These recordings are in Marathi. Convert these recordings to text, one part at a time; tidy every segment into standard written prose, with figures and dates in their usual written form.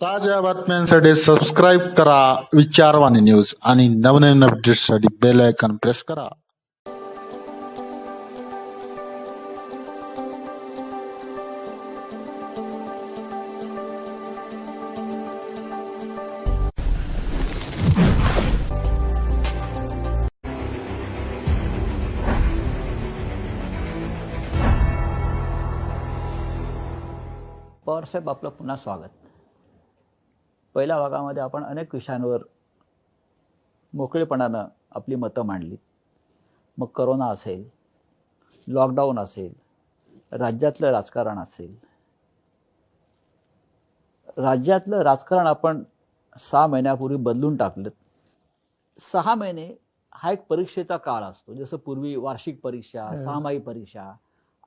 ताज्या बातम्यांसाठी सबस्क्राईब करा विचारवाणी न्यूज आणि नवनवीन अपडेट्ससाठी बेल आयकॉन प्रेस करा. पवारसाहेब, आपलं पुन्हा स्वागत. पहिल्या भागामध्ये आपण अनेक विषयांवर मोकळेपणानं आपली मतं मांडली. मग करोना असेल, लॉकडाऊन असेल, राज्यातलं राजकारण असेल. राज्यातलं राजकारण आपण 6 महिन्यापूर्वी बदलून टाकलं. 6 महिने हा एक परीक्षेचा काळ असतो. जसं पूर्वी वार्षिक परीक्षा, सहामाही परीक्षा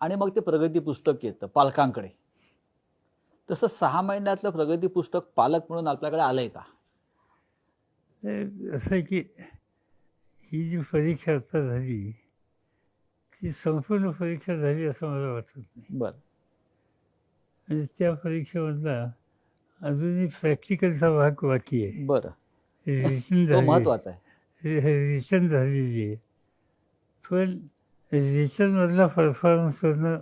आणि मग ते प्रगती पुस्तक येतं पालकांकडे. तसं 6 महिन्यातलं प्रगती पुस्तक पालक म्हणून आपल्याकडे आलंय का? असं आहे की ही जी परीक्षा आता झाली ती संपूर्ण परीक्षा झाली असं मला वाटत नाही. बरं. आणि त्या परीक्षेमधला अजूनही प्रॅक्टिकलचा भाग बाकी आहे. बरं, रिटन तो महत्वाचा आहे. रिटन झालेली आहे, पण रिटनमधला परफॉर्मन्स करणं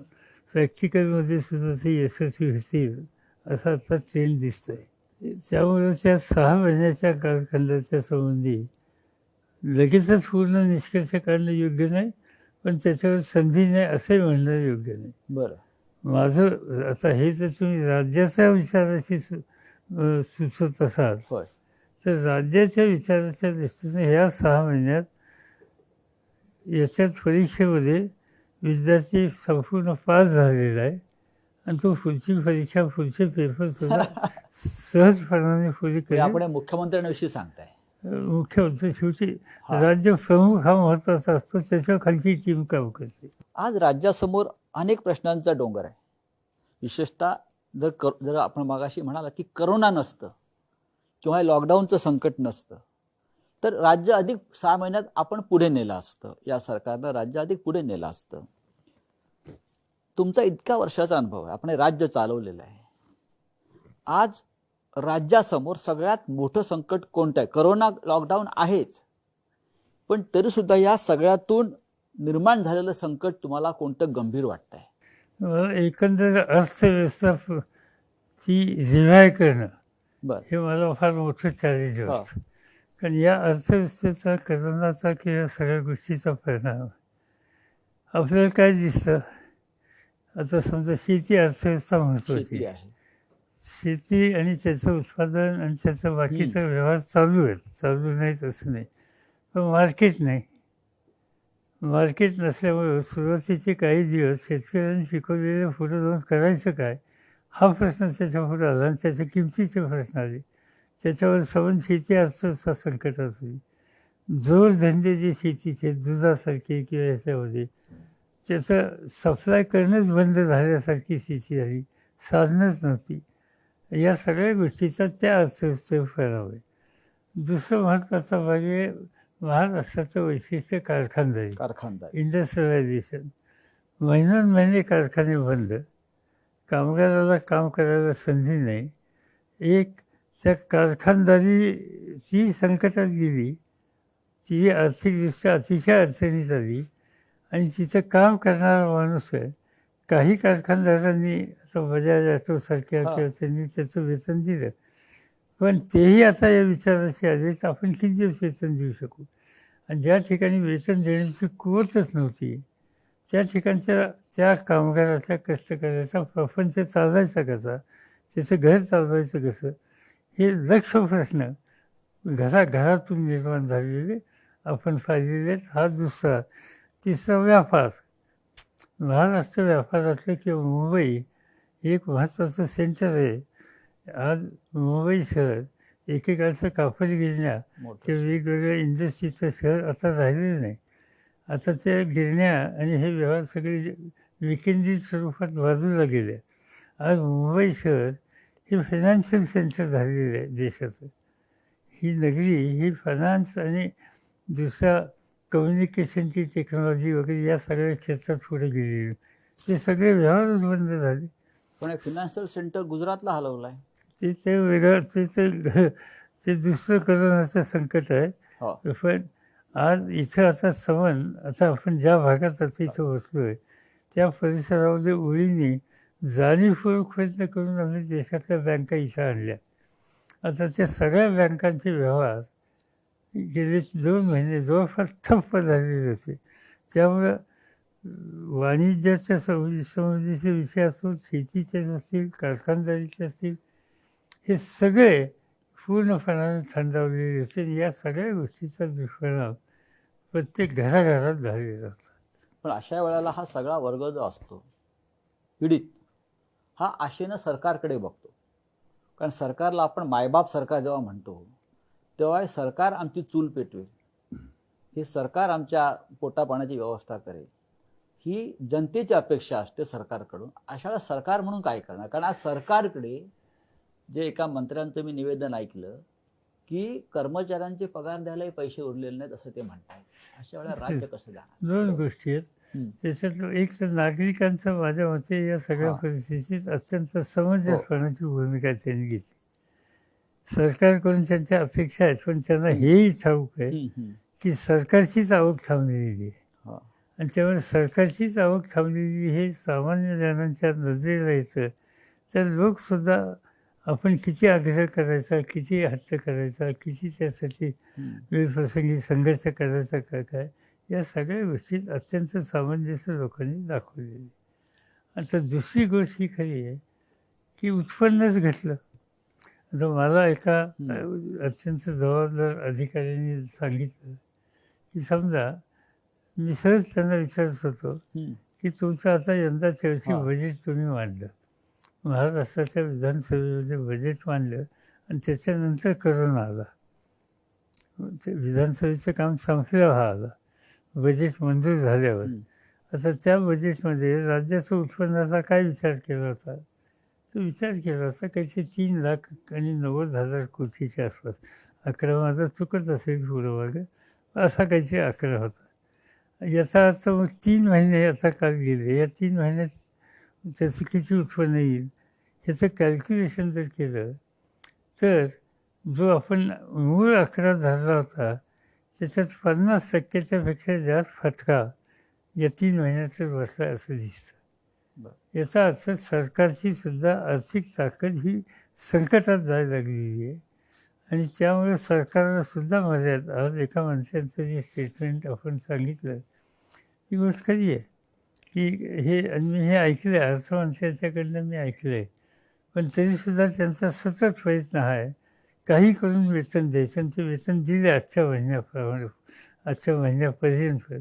प्रॅक्टिकलमध्ये सुद्धा ते यशस्वी होतील असा आता ट्रेंड दिसतोय. त्यामुळे त्या 6 महिन्याच्या कालखंडाच्या संबंधी लगेचच पूर्ण निष्कर्ष काढणं योग्य नाही, पण त्याच्यावर संधी नाही असंही म्हणणं योग्य नाही. बरं. माझं आता हे जर तुम्ही राज्याच्या विचाराशी सुचत असाल होय. तर राज्याच्या विचाराच्या दृष्टीने ह्या 6 महिन्यात याच्यात परीक्षेमध्ये विद्यार्थी संपूर्ण पास झालेला आहे आणि तो पुढची परीक्षा पुढचे पेपर सुद्धा सहजपणाने पुरी करेल. आपण मुख्यमंत्र्यांविषयी सांगताय. मुख्यमंत्री शेवटी राज्य प्रमुख हा महत्वाचा असतो, त्याच्या खालची टीम काम करते. आज राज्यासमोर अनेक प्रश्नांचा डोंगर आहे. विशेषतः जर आपण मागाशी म्हणाला की करोना नसतं किंवा लॉकडाऊनचं संकट नसतं तर राज्य अधिक 6 महिन्यात आपण पुढे नेलं असतं. या सरकारनं राज्य अधिक पुढे नेलं असतं. तुमचा इतका वर्षाचा अनुभव आहे, आपण हे राज्य चालवलेलं आहे. आज राज्यासमोर सगळ्यात मोठं संकट कोणतं आहे? करोना, लॉकडाऊन आहेच, पण तरी सुद्धा या सगळ्यातून निर्माण झालेलं संकट तुम्हाला कोणतं गंभीर वाटतंय? एकंदर अर्थव्यवस्था ती रिवाय करणं बरं, हे मला फार मोठं चॅलेंज वाटतं. कारण या अर्थव्यवस्थेचा, करोनाचा किंवा सगळ्या गोष्टीचा परिणाम आपल्याला काय दिसतं. आता समजा शेती अर्थव्यवस्था महत्त्वाची आहे. शेती आणि त्याचं उत्पादन आणि त्याचं बाकीचा व्यवहार चालू आहेत, चालू नाहीत असं नाही, पण मार्केट नाही. मार्केट नसल्यामुळे सुरुवातीचे काही दिवस शेतकऱ्यांनी पिकवलेलं पुढं जाऊन करायचं काय हा प्रश्न त्याच्यापुढे आला आणि त्याच्या किमतीचे प्रश्न आले. त्याच्यावर सबंध शेती अर्थव्यवस्था संकटात होती. जोडधंदे जे शेतीचे दुधासारखे किंवा याच्यामध्ये त्याचं सप्लाय करणंच बंद झाल्यासारखी स्थिती झाली, साधनच नव्हती. या सगळ्या गोष्टीचा त्या अर्थव्यवस्थेवर परिणाम आहे. दुसरं महत्त्वाचा भाग आहे महाराष्ट्राचं वैशिष्ट्य कारखानदारी, इंडस्ट्रियलायझेशन. महिने कारखाने बंद, कामगाराला काम करायला संधी नाही. एक त्या कारखानदारी ती संकटात गेली, ती आर्थिकदृष्ट्या अतिशय अडचणीत आली आणि तिथं काम करणारा माणूस आहे. काही कारखानदारांनी आता बजाज ऑटोसारख्या किंवा त्यांनी त्याचं वेतन दिलं, पण तेही आता या विचाराशी आले तर आपण किती दिवस वेतन देऊ शकू. आणि ज्या ठिकाणी वेतन देण्याची कुवतच नव्हती त्या ठिकाणच्या त्या कामगाराच्या, कष्टकऱ्याचा प्रपंच चालवायचा कसा, त्याचं घर चालवायचं कसं, हे लक्ष प्रश्न घरातून निर्माण झालेले आपण पाहिलेले आहेत. हा दुसरा. तिसरा व्यापार. महाराष्ट्र व्यापारातलं किंवा मुंबई एक महत्त्वाचं सेंटर आहे. आज मुंबई शहर एकेकाळचं कापड गिरण्या ते वेगवेगळ्या इंडस्ट्रीचं शहर आता राहिलेलं नाही. आता त्या गिरण्या आणि हे व्यवहार सगळे विकेंद्रित स्वरूपात बाजूला गेले. आज मुंबई शहर हे फायनान्शियल सेंटर झालेलं आहे देशाचं. ही नगरी ही फायनान्स आणि दुसऱ्या कम्युनिकेशनची टेक्नॉलॉजी वगैरे या सगळ्या क्षेत्रात पुढे गेलेली, ते सगळे व्यवहारच बंद झाले. पण फायनान्शियल सेंटर गुजरातला हलवलं आहे. ते वेगळं ते दुसरं कोरोनाचं संकट आहे. हो. पण आज इथं आता आपण ज्या भागात आता इथं बसलोय त्या परिसरामध्ये ओळीने जाणीवपूर्वक प्रयत्न करून आम्ही देशातल्या बँका इथं आणल्या. आता त्या सगळ्या बँकांचे व्यवहार गेले 2 महिने जवळपास ठप्प झालेले होते. त्यामुळं वाणिज्याच्या संबंधीचे विषय असो, शेतीचे असतील, कारखानदारीचे असतील, हे सगळे पूर्णपणाने थंडावलेले होते. आणि या सगळ्या गोष्टीचा दुष्परिणाम प्रत्येक घराघरात झालेला होता. पण अशा वेळेला हा सगळा वर्ग जो असतो पीडित, हा आशेनं सरकारकडे बघतो. कारण सरकारला आपण मायबाप सरकार जेव्हा म्हणतो तेव्हा हे सरकार आमची चूल पेटवेल, हे सरकार आमच्या पोटापाण्याची व्यवस्था करेल, ही जनतेची अपेक्षा असते सरकारकडून. अशा वेळेला सरकार म्हणून काय करणार? कारण आज सरकारकडे जे एका मंत्र्यांचं मी निवेदन ऐकलं की कर्मचाऱ्यांचे पगार द्यायलाही पैसे उरलेले नाहीत असं ते म्हणतात. अशा वेळेला राज्य कसं जाणार? 2 गोष्टी आहेत. त्याच्यातलं एक तर नागरिकांचं माझ्या मते या सगळ्या परिस्थितीत अत्यंत समंजसपणाची भूमिका त्यांनी घेतली. सरकारकडून त्यांच्या अपेक्षा आहेत, पण त्यांना हेही ठाऊक आहे की सरकारचीच आवक थांबलेली आहे. आणि त्यामुळे सरकारचीच आवक थांबलेली हे सामान्य जणांच्या नजरेला येतं. तर लोकसुद्धा आपण किती आग्रह करायचा, किती हट्ट करायचा, किती त्यासाठी वेळप्रसंगी संघर्ष करायचा काय या सगळ्या गोष्टीत अत्यंत सामंजस्य लोकांनी दाखवलेली. आता दुसरी गोष्ट ही खरी आहे की उत्पन्नच घटलं. आता मला एका अत्यंत जबाबदार अधिकाऱ्यांनी सांगितलं की समजा मी सहज त्यांना विचारत होतो की तुमचं आता यंदाच्या वर्षी बजेट तुम्ही मांडलं, महाराष्ट्राच्या विधानसभेमध्ये बजेट मांडलं आणि त्याच्यानंतर करोना आला. ते विधानसभेचं काम संपल्यावर हा आला, बजेट मंजूर झाल्यावर. आता त्या बजेटमध्ये राज्याच्या उत्पन्नाचा काय विचार केला होता? तो विचार केला होता काहीतरी 3,90,000 कोटीच्या आसपास. 11 माझा चुकत असेल पुढं मागं, असा काहीतरी आकडा होता. याचा अर्थ मग 3 महिने आता काल गेले, या 3 महिन्यात त्याचं किती उत्पन्न येईल ह्याचं कॅल्क्युलेशन जर केलं तर जो आपण मूळ आकडा धरला होता त्याच्यात 50% पेक्षा जास्त फटका या 3 महिन्यात बसला असं दिसतं. याचा अर्थ सरकारची सुद्धा आर्थिक ताकद ही संकटात जायला लागलेली आहे. आणि त्यामुळे सरकारला सुद्धा मर्यादा. आज एका माणसाचं जे स्टेटमेंट आपण सांगितलं ती गोष्ट खरी आहे की मी हे ऐकलं आहे, अर्थमंत्र्यांच्याकडनं मी ऐकलं आहे. पण तरीसुद्धा त्यांचा सतत प्रयत्न आहे काही करून वेतन द्यायचं, आणि ते वेतन दिले आजच्या महिन्यापर्यंत.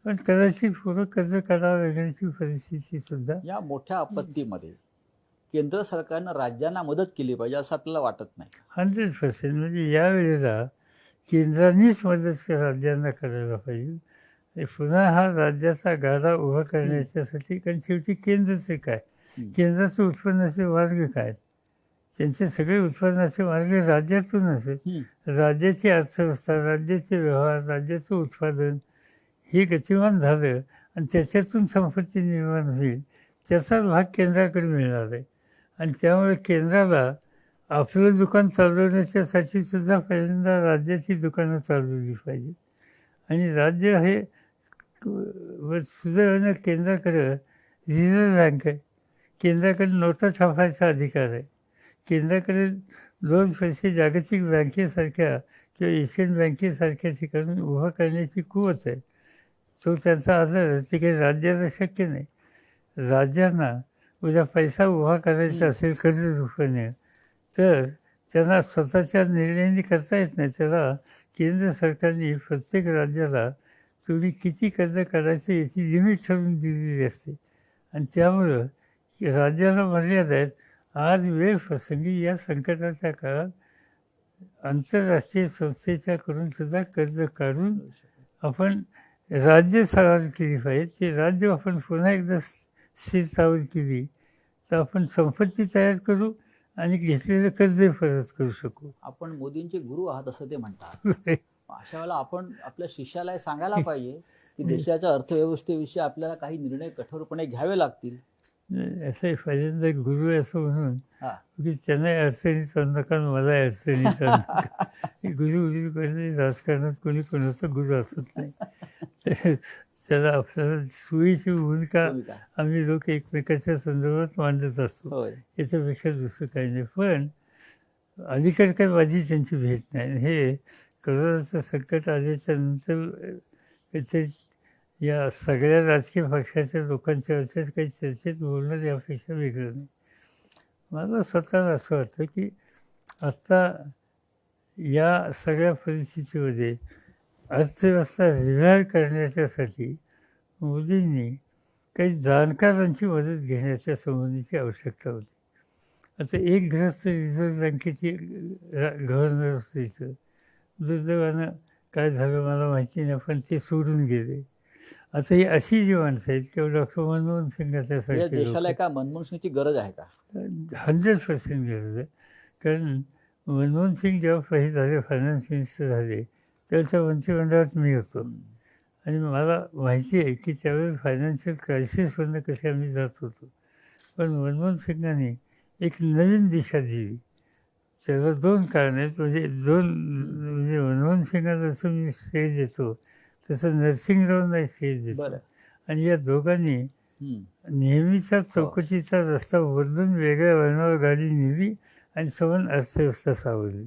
पण कदाचित पुढं कर्ज काढावं लागण्याची परिस्थिती सुद्धा. या मोठ्या आपत्तीमध्ये केंद्र सरकारनं राज्यांना मदत केली पाहिजे असं आपल्याला वाटत नाही? 100% म्हणजे यावेळेला केंद्रानेच मदत राज्यांना करायला पाहिजे. पुन्हा हा राज्याचा गाडा उभा करण्याच्यासाठी, कारण शेवटी केंद्राचे काय, केंद्राचे उत्पन्नाचे मार्ग काय, त्यांचे सगळे उत्पन्नाचे मार्ग राज्यातूनच आहेत. राज्याची अर्थव्यवस्था, राज्याचे व्यवहार, राज्याचं उत्पादन हे गतिमान झालं आणि त्याच्यातून संपत्ती निर्माण होईल, त्याचाच भाग केंद्राकडे मिळणार आहे. आणि त्यामुळे केंद्राला आपलं दुकान चालवण्याच्यासाठी सुद्धा पहिल्यांदा राज्याची दुकानं चालवली पाहिजे. आणि राज्य हे सुदैवानं केंद्राकडे रिझर्व्ह बँक आहे, केंद्राकडे नोटा छापायचा अधिकार आहे, केंद्राकडे 2 पैसे जागतिक बँकेसारख्या किंवा एशियन बँकेसारख्या ठिकाणून उभा करण्याची कुवत आहे. तो त्यांचा आधार आहे. ते काही राज्याला शक्य नाही. राज्यांना उद्या पैसा उभा करायचा असेल कर्ज रूपाने तर त्यांना स्वतःच्या निर्णयांनी करता येत नाही. त्याला केंद्र सरकारने प्रत्येक राज्याला तुम्ही किती कर्ज काढायचं याची लिमिट ठरवून दिलेली असते. आणि त्यामुळं राज्याला मर्यादा आहेत. आज वेळ प्रसंगी या संकटाच्या काळात आंतरराष्ट्रीय संस्थेच्याकडून सुद्धा कर्ज काढून आपण राज्य सावध केली पाहिजे. ते राज्य आपण पुन्हा एकदा स्थिरतावर केली तर आपण संपत्ती तयार करू आणि घेतलेलं कर्ज परत करू शकू. आपण मोदींचे गुरु आहात असं ते म्हणतात. अशा वेळेला आपण आपल्या शिष्याला सांगायला पाहिजे की देशाच्या अर्थव्यवस्थेविषयी आपल्याला काही निर्णय कठोरपणे घ्यावे लागतील. असं पहिल्यांदा गुरु असं म्हणून हा. की त्यांनाही अडचणीत आणू नका आणि मलाही अडचणीत आणू नका. हे गुरु पहिले राजकारणात कोणी कोणाचा गुरु असत नाही. तर त्याला आपल्याला सोयीची भूमिका आम्ही लोक एकमेकाच्या संदर्भात मांडत असतो. होय. याच्यापेक्षा दुसरं काही नाही. पण अलीकडे काही माझी त्यांची भेट नाही. हे कोरोनाचं संकट आल्याच्या नंतर काहीतरी या सगळ्या राजकीय पक्षाच्या लोकांच्या वरच्या काही चर्चेत बोलणं यापेक्षा वेगळं नाही. मला स्वतःला असं वाटतं की आत्ता या सगळ्या परिस्थितीमध्ये अर्थव्यवस्था रिव्हाईव्ह करण्याच्यासाठी मोदींनी काही जाणकारांची मदत घेण्याच्या संबंधीची आवश्यकता होती. आता एक ग्रस्त रिझर्व्ह बँकेची गव्हर्नर असतं इथं, दुर्दैवानं काय झालं मला माहिती नाही, पण ते सोडून गेले. आता ही अशी जी माणसं आहेत किंवा डॉक्टर मनमोहन सिंगाच्यासारखे देशाला का मनमोहन सिंगची गरज आहे का? 100% गरज आहे. कारण मनमोहन सिंग जेव्हा पहिले झाले फायनान्स मिनिस्टर झाले त्याच्या मंत्रिमंडळात मी होतो आणि मला माहिती आहे की त्यावेळी फायनान्शियल क्रायसिसमधनं कसे आम्ही जात होतो. पण मनमोहन सिंगांनी एक नवीन दिशा दिली. त्याला 2 कारणं आहेत. म्हणजे मनमोहन सिंगांना जसं मी श्रेय देतो तसं नरसिंगरावांना श्रेय देतो. आणि या दोघांनी नेहमीचा चौकटीचा रस्ता बदलून वेगळ्या वळणावर गाडी नेली आणि समान अर्थव्यवस्था सावरली.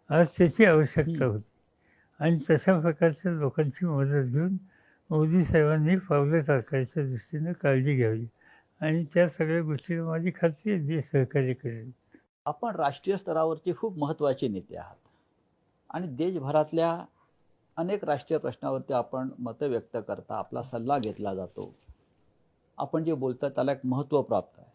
आज त्याची आवश्यकता होती आणि तशा प्रकारच्या लोकांची मदत घेऊन मोदी साहेबांनी पावलं टाकायच्या दृष्टीनं काळजी घ्यावी आणि त्या सगळ्या गोष्टीला माझी खात्री आहे जे सहकार्य करेल. आपण राष्ट्रीय स्तरावरचे खूप महत्त्वाचे नेते आहात आणि देशभरातल्या अनेक राष्ट्रीय प्रश्नावरती आपण मतं व्यक्त करता, आपला सल्ला घेतला जातो. आपण जे बोलता त्याला एक महत्त्व प्राप्त आहे.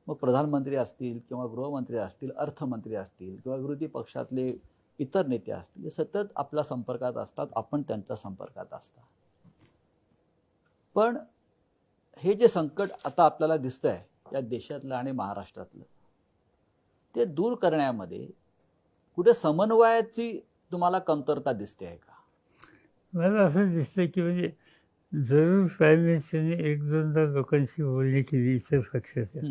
मग प्रधानमंत्री असतील किंवा गृहमंत्री असतील, अर्थमंत्री असतील किंवा विरोधी पक्षातले इतर नेते असतील, ते सतत आपल्या संपर्कात असतात, आपण त्यांच्या संपर्कात असता. पण हे जे संकट आता आपल्याला दिसतंय या देशातलं आणि महाराष्ट्रातलं, ते दूर करण्यामध्ये कुठे समन्वयाची तुम्हाला कमतरता दिसते आहे का? मला असं दिसतं की म्हणजे जरूर प्राईम मिनिस्टरने 1-2दा लोकांशी बोलणी केली इतर पक्षाच्या,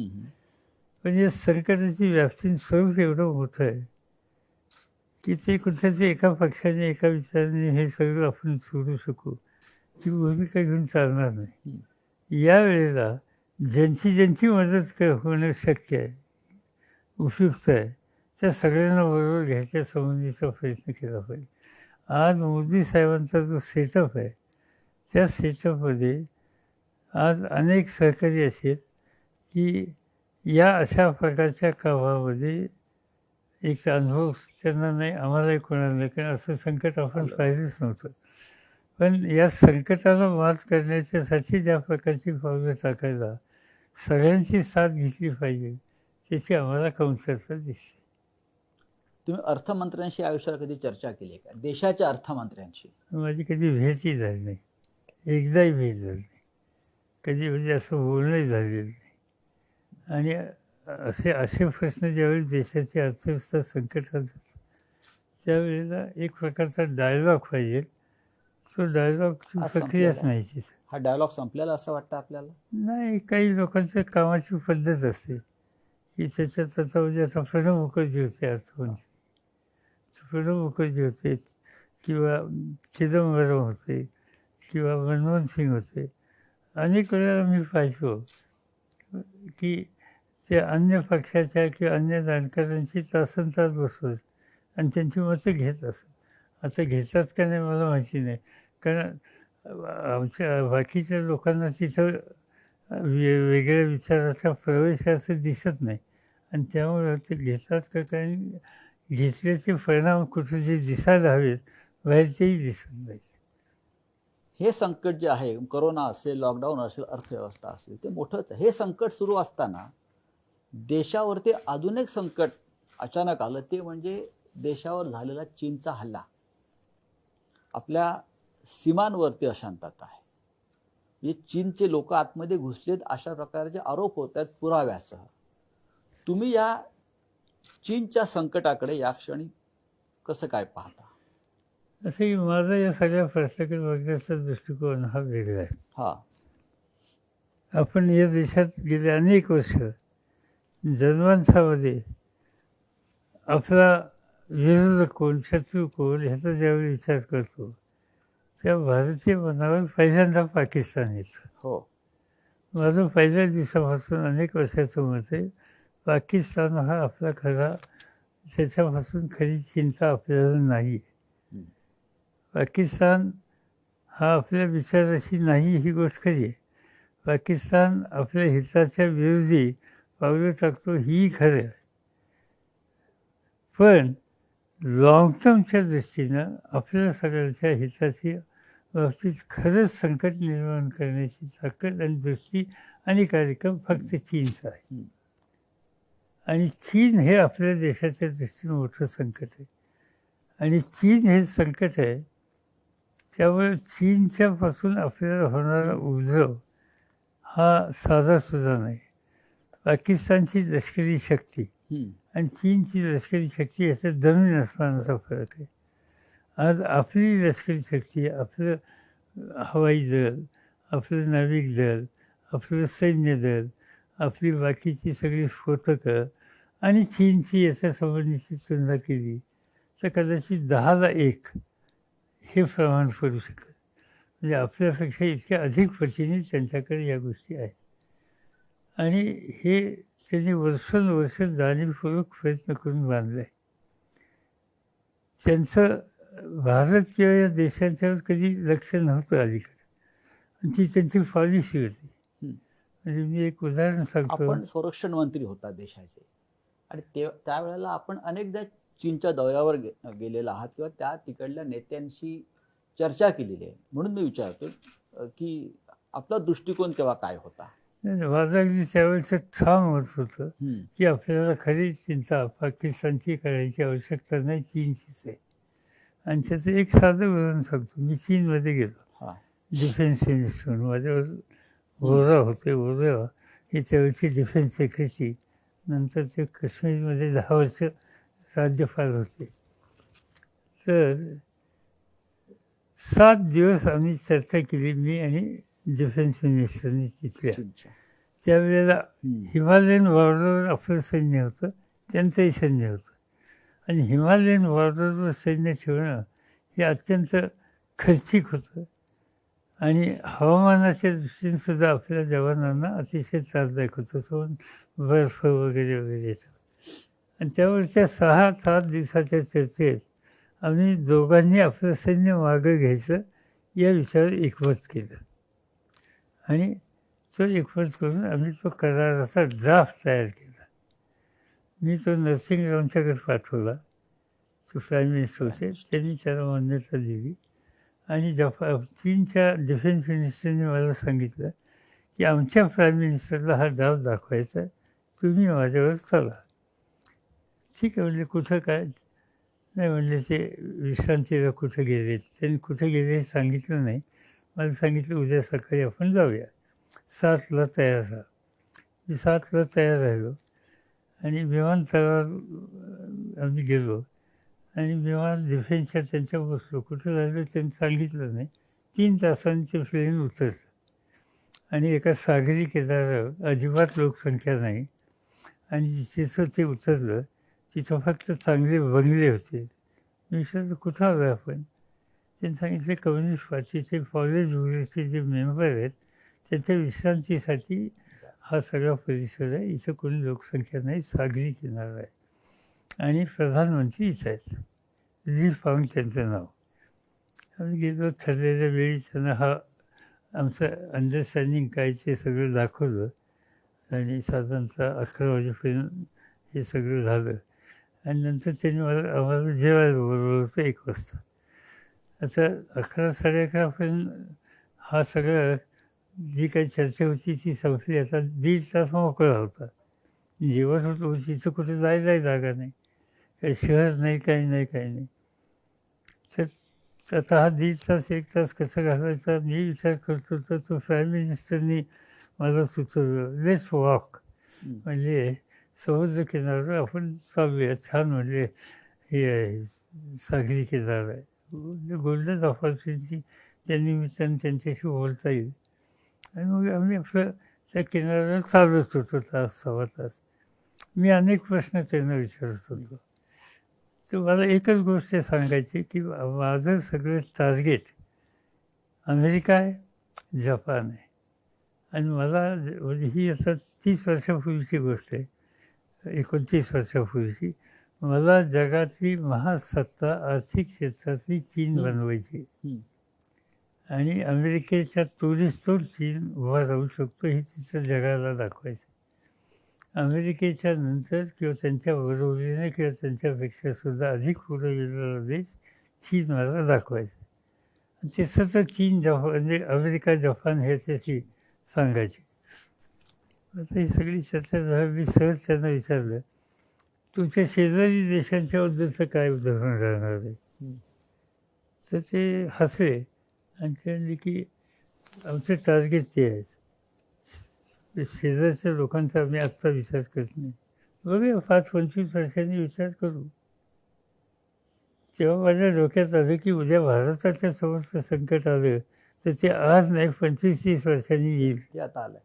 पण या संकटाची व्याप्ती स्वरूप एवढं मोठं आहे की ते कुठल्यातरी एका पक्षाने एका विचाराने हे सगळं आपण सोडू शकू ती भूमिका घेऊन चालणार नाही. यावेळेला ज्यांची मदत होणं शक्य आहे, उपयुक्त आहे, त्या सगळ्यांना बरोबर घ्यायच्या संबंधीचा प्रयत्न केला पाहिजे. आज मोदी साहेबांचा जो सेटअप आहे त्या सेटअपमध्ये आज अनेक सहकारी असे आहेत की या अशा प्रकारच्या कामामध्ये एक अनुभव त्यांना नाही, आम्हालाही कोणाला नाही, कारण असं संकट आपण पाहिलंच नव्हतं. पण या संकटाला मात करण्याच्यासाठी ज्या प्रकारची पावलं टाकायला सगळ्यांची साथ घेतली पाहिजे त्याची आम्हाला कमतरता दिसते. तुम्ही अर्थमंत्र्यांशी आयुष्यात कधी चर्चा केली का? देशाच्या अर्थमंत्र्यांशी? माझी कधी भेटही झाली नाही, एकदाही भेट झाली नाही, कधी म्हणजे असं बोलणंही झालेलं नाही. आणि असे प्रश्न ज्यावेळी देशाची अर्थव्यवस्था संकटात जातात त्यावेळेला एक प्रकारचा डायलॉग पाहिजे. तो डायलॉगची प्रक्रियाच नाही. हा डायलॉग संपलेला असं वाटतं आपल्याला? नाही, काही लोकांच्या कामाची पद्धत असते की त्याच्यात आता म्हणजे आता प्रणव मुखर्जी होते अर्थमंत्री, प्रणव मुखर्जी होते किंवा चिदंबरम होते किंवा मनमोहन सिंग होते. अनेक वेळेला मी पाहिलो की ते अन्य पक्षाच्या किंवा अन्य जाणकारांची तासनतास बसवत आणि त्यांची मतं घेत असत. आता घेतात का नाही मला माहिती नाही, कारण आमच्या बाकीच्या लोकांना तिथं वेगळ्या विचाराचा प्रवेश असं दिसत नाही आणि त्यामुळे ते घेतात का, कारण घेतल्याचे परिणाम कुठे जे दिसायला हवेत बाहेर तेही दिसत नाही. हे संकट जे आहे, कोरोना असेल, लॉकडाऊन असेल, अर्थव्यवस्था असेल, ते मोठंच आहे. हे संकट सुरू असताना देशावरती अजून एक संकट अचानक आलं, ते म्हणजे देशावर झालेला चीनचा हल्ला. आपल्या सीमांवरती अशांतता आहे, म्हणजे चीनचे लोक आतमध्ये घुसलेत अशा प्रकारचे आरोप होत आहेत पुराव्यासह. तुम्ही या चीनच्या संकटाकडे या क्षणी कसं काय पाहता? असं की माझा या सगळ्या प्रश्नाकडे बघण्याचा दृष्टिकोन हा वेगळा आहे. आपण या देशात गेले अनेक वर्ष जनमानसामध्ये आपला विरोधक कोण, शत्रू कोण ह्याचा ज्यावेळी विचार करतो त्या भारतीय मनावर पहिल्यांदा पाकिस्तान येतं. हो. माझं पहिल्या दिवसापासून अनेक वर्षाचं मत आहे, पाकिस्तान हा आपला खरा, त्याच्यापासून खरी चिंता आपल्याला नाही. पाकिस्तान हा आपल्या विचाराशी नाही ही गोष्ट खरी आहे. पाकिस्तान आपल्या हिताच्या विरोधी पावलं टाकतो ही खरं आहे. पण लॉंग टर्मच्या दृष्टीनं आपल्या सगळ्यांच्या हिताची बाबतीत खरंच संकट निर्माण करण्याची ताकद आणि दृष्टी आणि कार्यक्रम फक्त चीनचा आहे. आणि चीन हे आपल्या देशाच्या दृष्टीनं मोठं संकट आहे. आणि चीन हे संकट आहे, त्यामुळे चीनच्यापासून आपल्याला होणारा उपद्रव हा साधासुद्धा नाही. पाकिस्तानची लष्करी शक्ती आणि चीनची लष्करी शक्ती याच्यात जमीन अस्मानाचा फरक आहे. आज आपली लष्करी शक्ती, आपलं हवाई दल, आपलं नाविक दल, आपलं सैन्य दल, आपली बाकीची सगळी स्फोटकं आणि चीनची याच्या संबंधीची तुलना केली तर कदाचित 10ला 1 हे प्रमाण पडू शकतं. म्हणजे आपल्यापेक्षा इतक्या अधिक पटीने त्यांच्याकडे या गोष्टी आहेत. आणि हे त्यांनी वर्षानुवर्ष जाणीवपूर्वक प्रयत्न करून बांधलं आहे. त्यांचं भारत किंवा या देशांच्यावर कधी लक्ष नव्हतं अलीकडे, आणि ती त्यांची पॉलिसी होती. म्हणजे मी एक उदाहरण सांगतो. आपण संरक्षण मंत्री होता देशाचे, आणि त्यावेळेला आपण अनेकदा चीनच्या दौऱ्यावर गेलेला आहात किंवा त्या तिकडल्या नेत्यांशी चर्चा केलेली आहे. म्हणून मी विचारतो की आपला दृष्टिकोन तेव्हा काय होता? माझं अगदी त्यावेळेचं ठाम मत होतं की आपल्याला खरी चिंता पाकिस्तानची करायची आवश्यकता नाही, चीनचीच आहे. आणि त्याचं एक साधं उदाहरण सांगतो. मी चीनमध्ये गेलो डिफेन्स मिनिस्टर म्हणून. माझ्यावर वोरा होते. वोरा हे त्यावेळची डिफेन्स सेक्रेटरी, नंतर ते काश्मीरमध्ये 10 वर्ष राज्यपाल होते. तर 7 दिवस आम्ही चर्चा केली, मी आणि डिफेन्स मिनिस्टरनी तिथल्या. त्यावेळेला हिमालयन बॉर्डरवर आपलं सैन्य होतं, त्यांचंही सैन्य होतं. आणि हिमालयन बॉर्डरवर सैन्य ठेवणं हे अत्यंत खर्चिक होतं आणि हवामानाच्या दृष्टीने सुद्धा आपल्या जवानांना अतिशय त्रासदायक होतं. सोबत बर्फ वगैरे वगैरे येतं. आणि त्यावर त्या 6-7 दिवसाच्या चर्चेत आम्ही दोघांनी आपलं सैन्य मागं घ्यायचं या विचारावर एकमत केलं. आणि तो एकमत करून आम्ही तो कराराचा ड्राफ्ट तयार केला. मी तो नरसिंगरावांच्याकडे पाठवला. तो प्राईम मिनिस्टर होते, त्यांनी त्याला मान्यता दिली. आणि चीनच्या डिफेन्स मिनिस्टरने मला सांगितलं की आमच्या प्राईम मिनिस्टरला हा ड्राफ्ट दाखवायचा आहे, तुम्ही माझ्यावर चला. ठीक आहे म्हणले. कुठं काय? नाही म्हणले ते विश्रांतीला कुठं गेले. त्यांनी कुठं गेले हे सांगितलं नाही. मला सांगितलं उद्या सकाळी आपण जाऊया, 7ला तयार राहा. मी 7ला तयार राहिलो आणि विमानतळावर आम्ही गेलो. आणि विमान डिफेन्सच्या त्यांच्या बसलो. कुठं राहिलो त्यांनी सांगितलं नाही. 3 तासांचे प्लेन उतरलं आणि एका सागरी किनाऱ्यावर अजिबात लोकसंख्या नाही. आणि जिथं ते उतरलं तिथं फक्त चांगले बंगले होते. मी विचारलं कुठं आलो आपण? त्यांनी सांगितले कम्युनिस्ट पार्टीचे कॉलेज वगैरेचे जे मेंबर आहेत त्यांच्या विश्रांतीसाठी हा सगळा परिसर आहे. इथं कोणी लोकसंख्या नाही, सागरी किनारा आहे. आणि प्रधानमंत्री इथं आहेत. ली फाऊंड त्यांचं नाव. आम्ही गेलो. ठरलेल्या वेळी त्यांना हा आमचं अंडरस्टँडिंग काय ते सगळं दाखवलं. आणि साधारणतः 11 वाजेपर्यंत हे सगळं झालं. आणि नंतर त्यांनी आम्हाला जेवायला बोलवलं होतं 1 वाजता. आता 11-11:30पर्यंत हा सगळं जी काही चर्चा होती ती संपली. आता 1.5 तास मोकळा होता. जेवण होतं, तिथं कुठे जायलाही जागा नाही, काही शहर नाही, काही नाही, काही नाही. तर आता हा 1.5 तास 1 तास कसं घालायचा मी विचार करतो. तर तो प्राईम मिनिस्टरनी मला सुचवलं लेट्स वॉक. म्हणजे समुद्र किनाऱ्यावर आपण चालूया. छान म्हणजे हे आहे सागरी किनारा आहे. गोल्डन ऑपॉर्च्युनिटी त्यानिमित्तानं त्यांच्याशी बोलता येईल. आणि मग आम्ही आपलं त्या किनाऱ्यावर चालत होतो तास 6 तास. मी अनेक प्रश्न त्यांना विचारत होतो. तर मला एकच गोष्ट सांगायची की माझं सगळं टार्गेट अमेरिका आहे, जपान आहे. आणि मला म्हणजे ही आता 30 वर्षापूर्वीची गोष्ट आहे, 29 वर्षापूर्वीची. मला जगातली महासत्ता आर्थिक क्षेत्रातली चीन बनवायची आणि अमेरिकेच्या तोडीस-तोड चीन उभा राहू शकतो हे तिथं जगाला दाखवायचं. अमेरिकेच्या नंतर किंवा त्यांच्या बरोबरीने किंवा त्यांच्यापेक्षा सुद्धा अधिक पुढे गेलेला देश चीन मला दाखवायचा. आणि ते सतत चीन जपान म्हणजे अमेरिका जपान ह्याच्याशी सांगायचे. आता ही सगळी चर्चा झाली. मी सहज त्यांना विचारलं, तुमच्या शेजारी देशांच्याबद्दलचं काय उदाहरण राहणार आहे? तर ते हसले आणि ते म्हणले की आमचं टार्गेट ते आहे. शेजारच्या लोकांचा आम्ही आत्ता विचार करत नाही, बघूया 5-25 वर्षांनी विचार करू. तेव्हा माझ्या डोक्यात आलं की उद्या भारताच्या समोरचं संकट आलं तर ते आज नाही 25-30 वर्षांनी येईल. ते आता आलं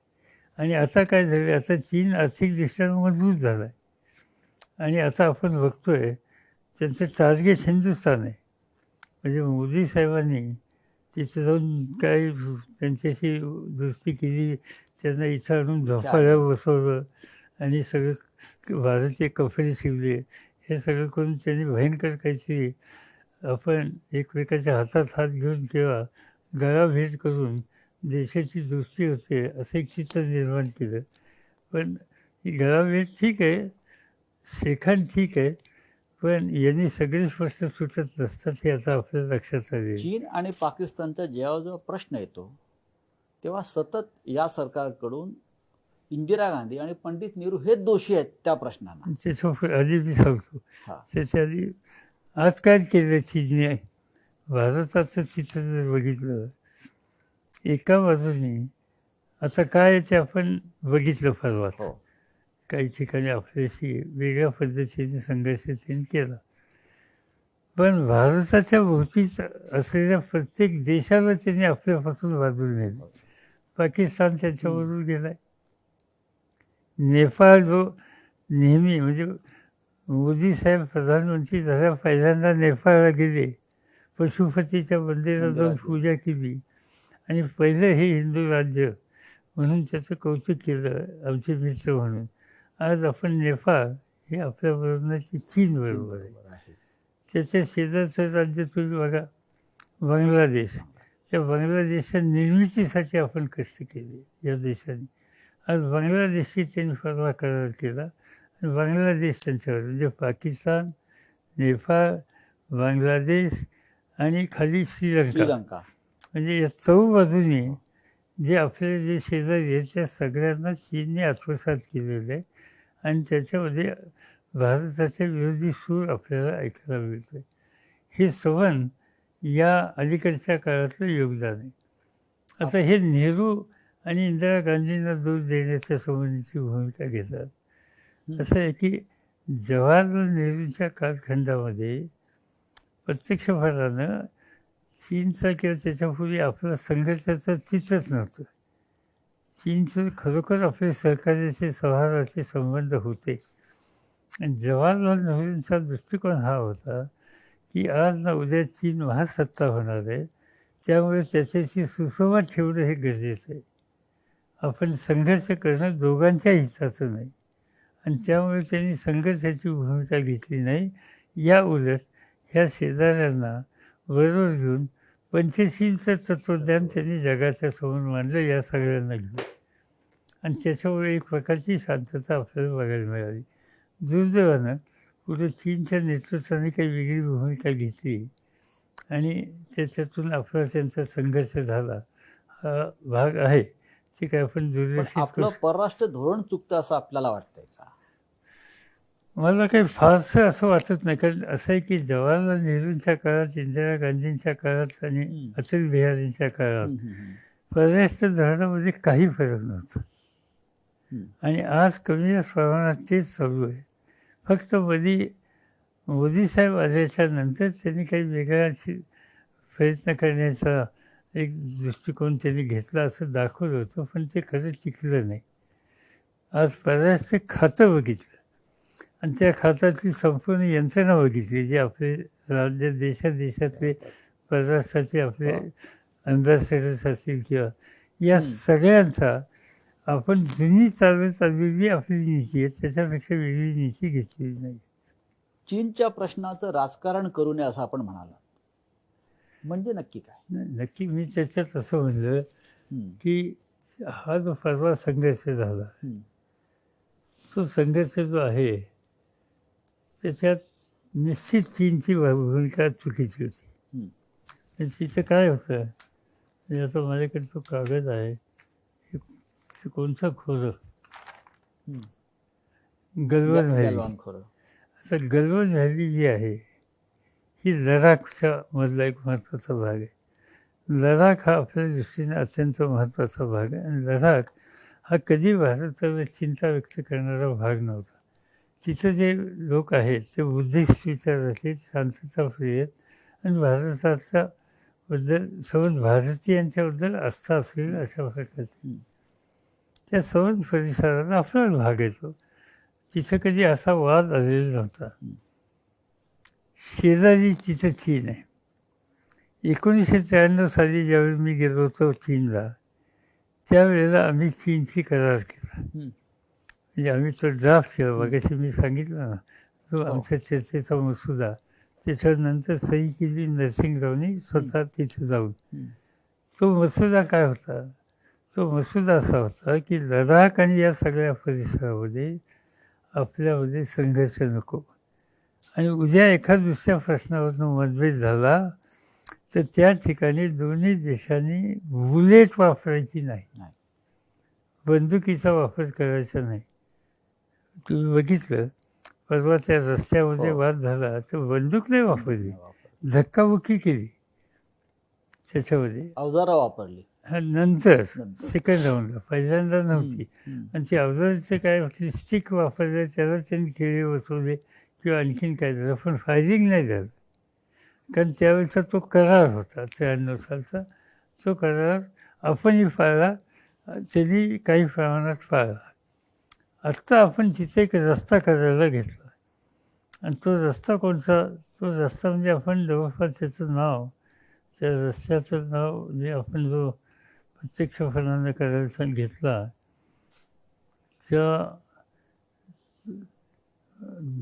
आणि आता काय झालं, आता चीन आर्थिकदृष्ट्या मजबूत झाला आहे आणि आता आपण बघतोय त्यांचं टार्गेट हिंदुस्थान आहे. म्हणजे मोदी साहेबांनी तिथं जाऊन काय त्यांच्याशी दोस्ती केली, त्यांना इथं आणून झोपायला बसवलं आणि सगळं भारतीय कपडे शिवले. हे सगळं करून त्यांनी भयंकर काहीतरी आपण एकमेकाच्या हातात हात घेऊन किंवा गळाभेट करून देशाची दोस्ती होते असं एक चित्र निर्माण केलं. पण ही गळाभेट ठीक आहे, शेखान ठीक आहे, पण यांनी सगळेच प्रश्न सुटत नसतात हे आता आपल्या लक्षात आले. चीन आणि पाकिस्तानचा जेव्हा प्रश्न येतो तेव्हा सतत या सरकारकडून इंदिरा गांधी आणि पंडित नेहरू हे दोषी आहेत त्या प्रश्नांना. त्याच्या आधी मी सांगतो, त्याच्या आधी आज काय केलं चीनने भारताचं चित्र जर बघितलं, एका बाजूने आता काय ते आपण बघितलं परवाच, काही ठिकाणी आपल्याशी वेगळ्या पद्धतीने संघर्ष त्यांनी केला. पण भारताच्या भोवतीच असलेल्या प्रत्येक देशाला त्यांनी आपल्यापासून बाजूला नेलं. पाकिस्तान त्यांच्याबरोबर गेलाय. नेपाळ जो नेहमी म्हणजे मोदी साहेब प्रधानमंत्री झाल्या पहिल्यांदा नेपाळला गेले, पशुपतीच्या मंदिरात जाऊन पूजा केली आणि पहिलं हे हिंदू राज्य म्हणून त्याचं कौतुक केलं आमचे मित्र म्हणून. आज आपण नेपाळ हे आपल्याबरोबर नाही, चीन बरोबर आहे. त्याच्या शेजारचं राज्य तुम्ही बघा बांगलादेश. त्या बांगलादेशच्या निर्मितीसाठी आपण कष्ट केले या देशाने. आज बांगलादेशशी त्यांनी परवा करार केला आणि बांगलादेश त्यांच्यावर म्हणजे पाकिस्तान, नेपाळ, बांगलादेश आणि खाली श्रीलंका म्हणजे या बाजूने जे आपले जे शेजारी आहेत त्या सगळ्यांना चीनने आत्मसात केलेलं आहे आणि त्याच्यामध्ये भारताच्या विरोधी सूर आपल्याला ऐकायला मिळतो आहे. हे संबंध या अलीकडच्या काळातलं योगदान आहे. आता हे नेहरू आणि इंदिरा गांधींना दोष देण्याच्या संबंधीची भूमिका घेतात. असं आहे की जवाहरलाल नेहरूंच्या कालखंडामध्ये प्रत्यक्षपणानं चीनचा किंवा त्याच्यापूर्वी आपला संघर्षाचं चित्रच नव्हतं. चीनचं खरोखर आपले सहकार्याचे सौहार्दाचे संबंध होते. आणि जवाहरलाल नेहरूंचा दृष्टिकोन हा होता की आज ना उद्या चीन महासत्ता होणार आहे, त्यामुळे त्याच्याशी सुसंवाद ठेवणं हे गरजेचं आहे. आपण संघर्ष करणं दोघांच्या हिताचं नाही आणि त्यामुळे त्यांनी संघर्षाची भूमिका घेतली नाही. या उलट ह्या शेजाऱ्यांना बरोबर घेऊन पंचशीलचं तत्त्वज्ञान त्यांनी जगाच्या समोर मांडलं या सगळ्यांना घेऊन आणि त्याच्यामुळे एक प्रकारची शांतता आपल्याला बघायला मिळाली. दुर्दैवानं पुढे चीनच्या नेतृत्वाने काही वेगळी भूमिका घेतली आणि त्याच्यातून आपला त्यांचा संघर्ष झाला हा भाग आहे. ते काय आपण दुर्लक्षित आपलं परराष्ट्र धोरण चुकतं असं आपल्याला वाटतंय का? मला काही फारसं असं वाटत नाही. कारण असं आहे की जवाहरलाल नेहरूंच्या काळात, इंदिरा गांधींच्या काळात आणि अटल बिहारींच्या काळात परराष्ट्र धोरणामध्ये काही फरक नव्हता आणि आज कमी प्रमाणात तेच चालू आहे. फक्त मोदी साहेब आल्याच्या नंतर त्यांनी काही वेगळा प्रयत्न करण्याचा एक दृष्टिकोन त्यांनी घेतला असं दाखवलं होतं, पण ते खरं टिकलं नाही. आज परराष्ट्र खातं बघितलं आणि त्या खात्यातली संपूर्ण यंत्रणा बघितली, जे आपले राज्य देशातले परराष्ट्राचे आपले अँबॅसेडर्स असतील किंवा या सगळ्यांचा आपण जुनी चालत आलेली आपली नीती आहे त्याच्यापेक्षा वेगळी नीती घेतलेली नाही. चीनच्या प्रश्नाचं राजकारण करू नये असं आपण म्हणाला, म्हणजे नक्की काय? नक्की मी त्याच्यात असं म्हणलं की हा जो परवा संघर्ष झाला, तो संघर्ष जो आहे त्याच्यात निश्चित चीनची भूमिका चुकीची होती. तिचं काय होतं, म्हणजे आता माझ्याकडे तो कागद आहे, कोणतं खोरं, गलवान व्हॅली. आता गलवान व्हॅली जी आहे ही लडाखच्या मधला एक महत्त्वाचा भाग आहे. लडाख हा आपल्या दृष्टीने अत्यंत महत्त्वाचा भाग आहे आणि लडाख हा कधी भारताला चिंता व्यक्त करणारा भाग नव्हता. तिथं जे लोक आहेत ते बुद्धिस्ट विचाराचे, शांतताप्रिय आणि भारताच्या बद्दल सर्व भारतीयांच्याबद्दल आस्था असलेली अशा प्रकारची त्या सर्व परिसराला आपला भाग येतो. तिथं कधी असा वाद आलेला नव्हता. शेजारी तिथं चीन आहे. 1993 साली ज्यावेळी मी गेलो होतो चीनला, त्यावेळेला आम्ही चीनशी करार केला. म्हणजे आम्ही तो ड्राफ्ट केला, मगाशी मी सांगितलं ना, तो आमच्या चर्चेचा मसुदा, त्याच्यानंतर सही केली नरसिंगरावनी स्वतः तिथे जाऊन. तो मसुदा काय होता, तो मसुदा असा होता की लडाख आणि या सगळ्या परिसरामध्ये आपल्यामध्ये संघर्ष नको, आणि उद्या एखाद दुसऱ्या प्रश्नावरून मतभेद झाला तर त्या ठिकाणी दोन्ही देशांनी बुलेट वापरायची नाही, बंदुकीचा वापर करायचा नाही. तुम्ही बघितलं परवा त्या रस्त्यामध्ये वाद झाला तर बंदूक नाही वापरली, धक्काबुक्की केली, त्याच्यामध्ये अवजारं वापरली. नंतर सेकंड राऊंडला, पहिल्यांदा नव्हती. आणि ते अवजाराचं काय होती, स्टिक वापरलं, त्याला त्यांनी खेळे बसवले किंवा आणखीन काय झालं, पण फायरिंग नाही झालं. कारण त्यावेळेचा तो करार होता 93 सालचा. तो करार आपणही पाळला, त्यांनी काही प्रमाणात पाळला. आत्ता आपण तिथे एक रस्ता करायला घेतला, आणि तो रस्ता कोणता, तो रस्ता म्हणजे आपण जवळपास त्याचं नाव, त्या रस्त्याचं नाव जे आपण जो प्रत्यक्षपणानं करायला घेतला, त्या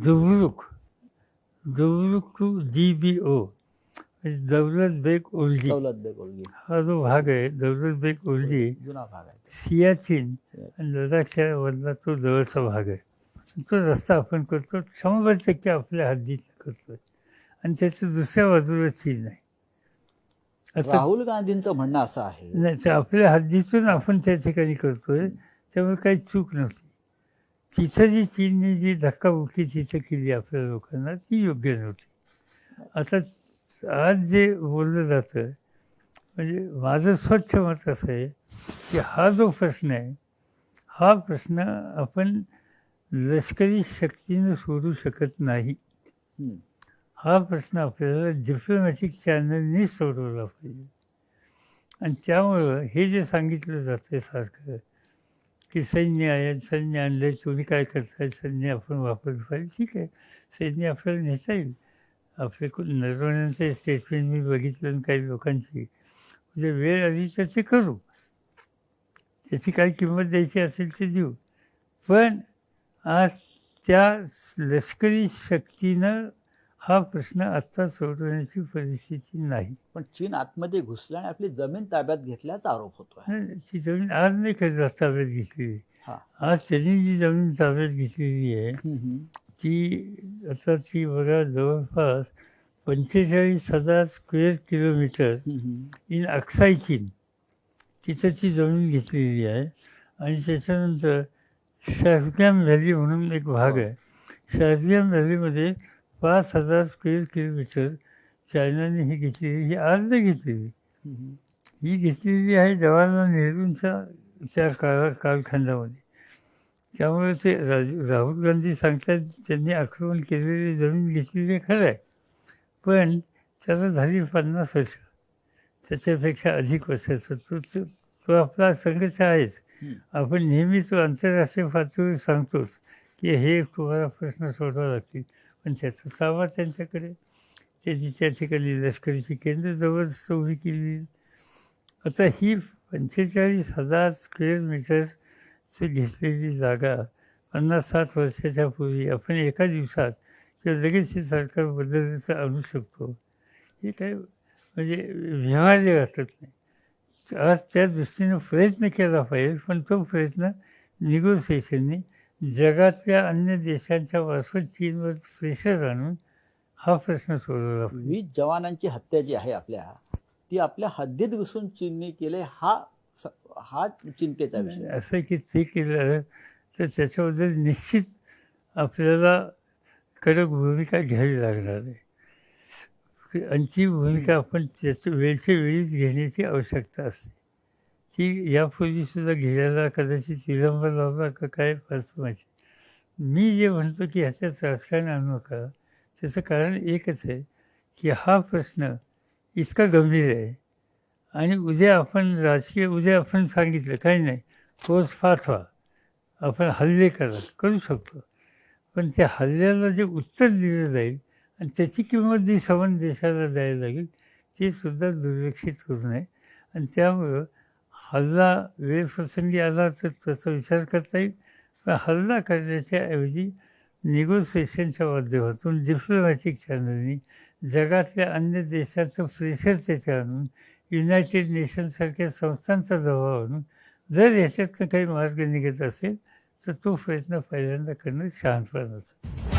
दुबरुक टू DBO, दौलत बेग ओल्डी, हा जो भाग आहे दौलत बेग ओल्डी, जुना भाग आहे, सियाचीन आणि लडाखच्या मधला तो जवळचा भाग आहे. तो रस्ता आपण करतो 100% आपल्या हद्दीत करतोय, आणि त्याच्या दुसऱ्या बाजूला चीन आहे. राहुल गांधींचं म्हणणं असं आहे, नाही, ते आपल्या हद्दीतून आपण त्या ठिकाणी करतोय, त्यामुळे काही चूक नव्हती. तिथं जी चीनने जी धक्काबुक्की तिथं केली आपल्या लोकांना, ती योग्य नव्हती. आता आज जे बोललं जातं, म्हणजे माझं स्वच्छ मत असं आहे की हा जो प्रश्न आहे, हा प्रश्न आपण लष्करी शक्तीनं सोडू शकत नाही. हा प्रश्न आपल्याला डिप्लोमॅटिक चॅनलनी सोडवला पाहिजे. आणि त्यामुळं हे जे सांगितलं जातं सारखं की सैन्य आहे, सैन्य आणलं, तुम्ही काय करताय, सैन्य आपण वापरलं पाहिजे, ठीक आहे, सैन्य आपल्याला नेता येईल. आपले नरवण्यांचे स्टेटमेंट मी बघितलं काही लोकांची, म्हणजे वेळ आली तर ते करू, त्याची काही किंमत द्यायची असेल ते देऊ. पण आज त्या लष्करी शक्तीनं हा प्रश्न आत्ता सोडवण्याची परिस्थिती नाही. पण चीन आतमध्ये घुसला आणि आपली जमीन ताब्यात घेतल्याचा आरोप होतोय. ती जमीन आज नाही ताब्यात घेतलेली. आज त्यांनी जी जमीन ताब्यात घेतलेली आहे ती आता ती बघा जवळपास 45,000 स्क्वेअर किलोमीटर इन अक्साई चीन, तिथं ती जमीन घेतलेली आहे. आणि त्याच्यानंतर शार्पियम व्हॅली म्हणून एक भाग आहे, शार्पियम व्हॅलीमध्ये 5,000 स्क्वेअर किलोमीटर चायनाने ही घेतलेली, ही आज नाही घेतलेली, ही घेतलेली आहे जवाहरलाल नेहरूंच्या त्या कालखंडामध्ये. त्यामुळे ते राहुल गांधी सांगतात त्यांनी आक्रमण केलेली जमीन घेतलेली खरं आहे, पण त्याला झाली 50 वर्ष. त्याच्यापेक्षा अधिक वर्षाचा तो आपला संघर्ष आहेच. आपण नेहमी तो आंतरराष्ट्रीय पातळीवर सांगतोच की हे तुम्हाला प्रश्न सोडवावे लागतील, पण त्याचा ताबा त्यांच्याकडे. त्याची त्या ठिकाणी लष्करीची केंद्र जवळच उभी केली. आता ही 45,000 स्क्वेअर मीटर्सची घेतलेली जागा 50-60 वर्षाच्या पूर्वी आपण एका दिवसात किंवा लगेच हे सरकार बदलण्याचं आणू शकतो, हे काय म्हणजे व्यवहार्य वाटत नाही. आज त्या दृष्टीनं प्रयत्न केला पाहिजे, पण तो प्रयत्न निगोसिएशननी जगातल्या अन्य देशांच्या मार्फत चीनवर प्रेशर आणून हा प्रश्न सोडवला पाहिजे. 20 जवानांची हत्या जी आहे आपल्या, ती आपल्या हद्दीत घुसून चीनने केले, हा चिंतेचा विषय. असं की ते केलं तर त्याच्याबद्दल निश्चित आपल्याला कडक भूमिका घ्यावी लागणार आहे, आणि ती भूमिका आपण त्याच्या वेळच्या वेळीच घेण्याची आवश्यकता असते. ती यापूर्वीसुद्धा घ्यायला कदाचित विलंब लावला का काय फारच माहिती. मी जे म्हणतो की ह्याच्यात राजकारण आणू नका, त्याचं कारण एकच आहे की हा प्रश्न इतका गंभीर आहे, आणि उद्या आपण सांगितलं काही नाही, फौज पाठवा, आपण हल्ले करू शकतो, पण त्या हल्ल्याला जे उत्तर दिलं जाईल आणि त्याची किंमत जी समान देशाला द्यायला लागेल, ती सुद्धा दुर्लक्षित करू नये. आणि त्यामुळं हल्ला वेळप्रसंगी आला तर त्याचा विचार करता येईल, पण हल्ला करण्याच्या ऐवजी निगोसिएशनच्या माध्यमातून डिप्लोमॅटिक चॅनलनी जगातल्या अन्य देशाचं प्रेशर त्याच्या आणून, युनायटेड नेशनसारख्या संस्थांचा दबाव आणून जर याच्यातनं काही मार्ग निघत असेल तर तो प्रयत्न पहिल्यांदा करणं शहाणपणाचं.